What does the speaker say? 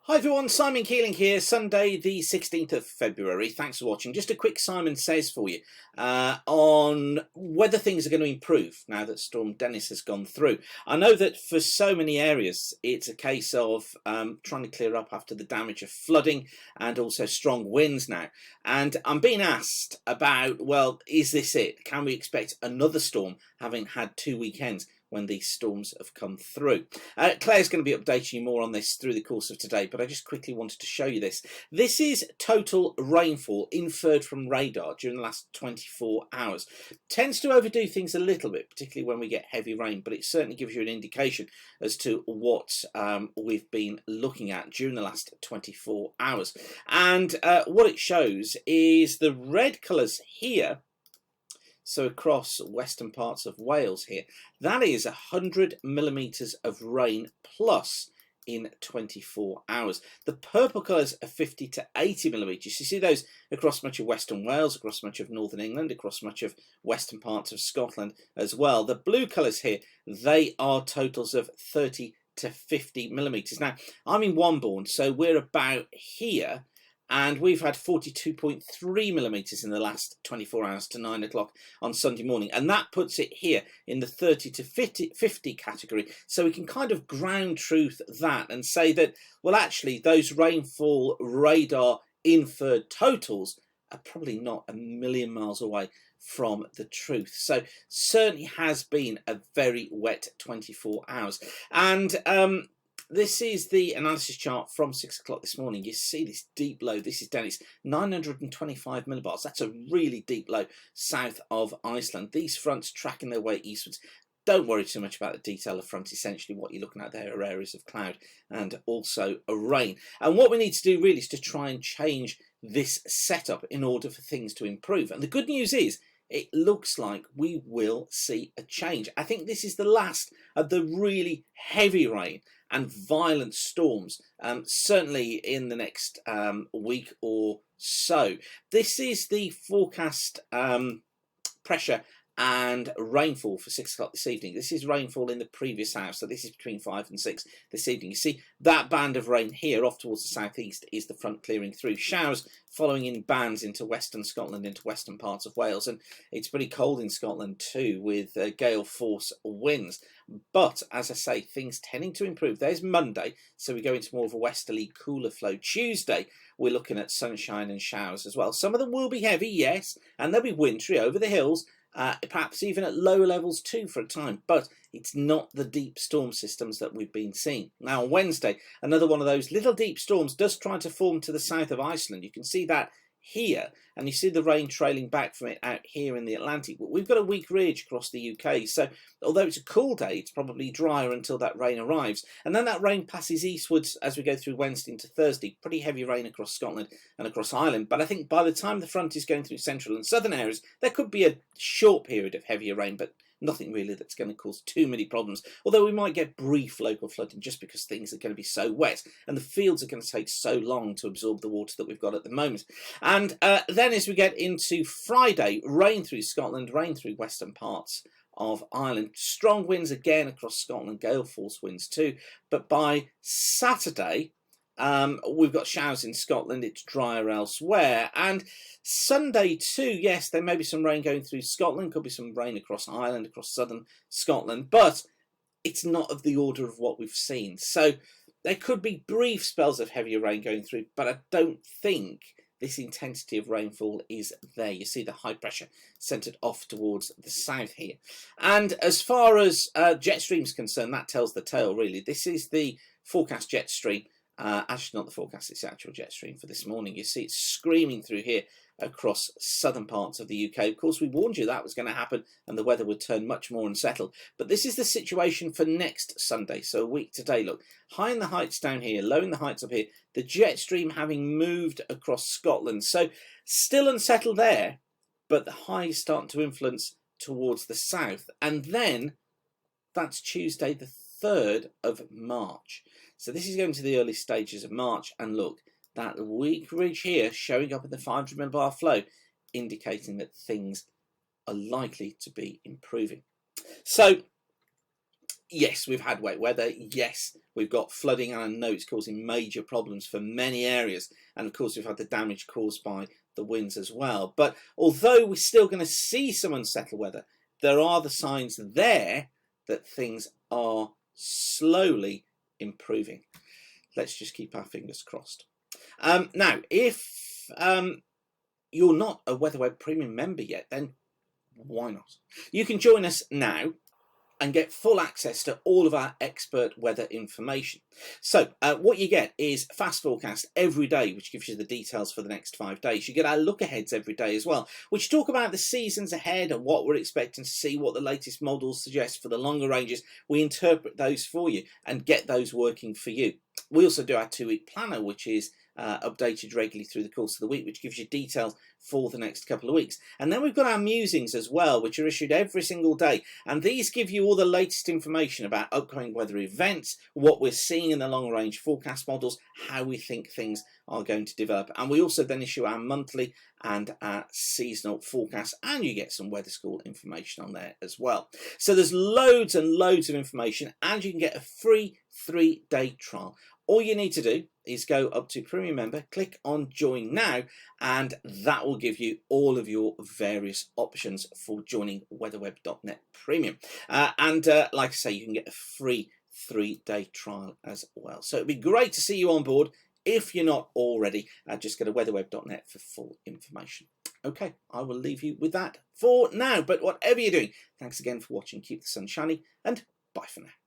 Hi everyone, Simon Keeling here, Sunday the 16th of February. Thanks for watching. Just a quick Simon Says for you on whether things are going to improve now that Storm Dennis has gone through. I know that for so many areas it's a case of trying to clear up after the damage of flooding and also strong winds now. And I'm being asked about, well, is this it? Can we expect another storm having had 2 weekends when these storms have come through? Claire's going to be updating you more on this through the course of today, but I just quickly wanted to show you this. This is total rainfall inferred from radar during the last 24 hours. Tends to overdo things a little bit, particularly when we get heavy rain, but it certainly gives you an indication as to what we've been looking at during the last 24 hours. And what it shows is the red colours here. So across western parts of Wales here, that is 100 millimetres of rain plus in 24 hours. The purple colours are 50 to 80 millimetres. You see those across much of western Wales, across much of northern England, across much of western parts of Scotland as well. The blue colours here, they are totals of 30 to 50 millimetres. Now, I'm in Wombourne, so we're about here. And we've had 42.3 millimetres in the last 24 hours to 9 o'clock on Sunday morning. And that puts it here in the 30 to 50 category. So we can kind of ground truth that and say that, well, actually, those rainfall radar inferred totals are probably not a million miles away from the truth. So certainly has been a very wet 24 hours. And this is the analysis chart from 6 o'clock this morning. You see this deep low. This is down. It's 925 millibars. That's a really deep low south of Iceland. These fronts tracking their way eastwards. Don't worry too much about the detail of front. Essentially what you're looking at there are areas of cloud and also a rain. And what we need to do really is to try and change this setup in order for things to improve. And the good news is, it looks like we will see a change. I think this is the last of the really heavy rain and violent storms, certainly in the next week or so. This is the forecast pressure and rainfall for 6 o'clock this evening. This is rainfall in the previous hour, so this is between 5 and 6 this evening. You see that band of rain here off towards the southeast is the front clearing through. Showers following in bands into western Scotland, into western parts of Wales, and it's pretty cold in Scotland too, with gale force winds. But as I say, things tending to improve. There's Monday, so we go into more of a westerly cooler flow. Tuesday we're looking at sunshine and showers as well. Some of them will be heavy, yes, and they'll be wintry over the hills, perhaps even at lower levels too for a time, but it's not the deep storm systems that we've been seeing. Now on Wednesday, another one of those little deep storms does try to form to the south of Iceland. You can see that here, and you see the rain trailing back from it out here in the Atlantic. But we've got a weak ridge across the UK, so although it's a cool day, it's probably drier until that rain arrives, and then that rain passes eastwards as we go through Wednesday into Thursday. Pretty heavy rain across Scotland and across Ireland, but I think by the time the front is going through central and southern areas, there could be a short period of heavier rain, but nothing really that's going to cause too many problems, although we might get brief local flooding just because things are going to be so wet and the fields are going to take so long to absorb the water that we've got at the moment. And then as we get into Friday, rain through Scotland, rain through western parts of Ireland, strong winds again across Scotland, gale force winds too. But by Saturday, we've got showers in Scotland, it's drier elsewhere, and Sunday too, yes, there may be some rain going through Scotland, could be some rain across Ireland, across southern Scotland, but it's not of the order of what we've seen. So there could be brief spells of heavier rain going through, but I don't think this intensity of rainfall is there. You see the high pressure centred off towards the south here. And as far as jet stream is concerned, that tells the tale really. This is the forecast jet stream. Actually not the forecast, it's the actual jet stream for this morning. You see it's screaming through here across southern parts of the UK. Of course, we warned you that was going to happen and the weather would turn much more unsettled. But this is the situation for next Sunday, so a week today. Look, high in the heights down here, low in the heights up here, the jet stream having moved across Scotland. So still unsettled there, but the highs starting to influence towards the south. And then that's Tuesday the 3rd of March. So this is going to the early stages of March, and look, that weak ridge here showing up in the 500 millibar flow, indicating that things are likely to be improving. So yes, we've had wet weather. Yes, we've got flooding, and I know it's causing major problems for many areas. And of course, we've had the damage caused by the winds as well. But although we're still going to see some unsettled weather, there are the signs there that things are slowly improving. Let's just keep our fingers crossed. Now, if you're not a WeatherWeb Premium member yet, then why not? You can join us now and get full access to all of our expert weather information. So what you get is fast forecast every day, which gives you the details for the next 5 days. You get our look aheads every day as well, which talk about the seasons ahead and what we're expecting to see, what the latest models suggest for the longer ranges. We interpret those for you and get those working for you. We also do our 2-week planner, which is updated regularly through the course of the week, which gives you details for the next couple of weeks. And then we've got our musings as well, which are issued every single day, and these give you all the latest information about upcoming weather events, what we're seeing in the long range forecast models, how we think things are going to develop. And we also then issue our monthly and our seasonal forecast, and you get some weather school information on there as well. So there's loads and loads of information, and you can get a free 3-day trial. All you need to do is go up to Premium Member, click on Join Now, and that will give you all of your various options for joining weatherweb.net Premium. Like I say, you can get a free 3-day trial as well. So it'd be great to see you on board. If you're not already, just go to weatherweb.net for full information. Okay, I will leave you with that for now. But whatever you're doing, thanks again for watching. Keep the sun shining, and bye for now.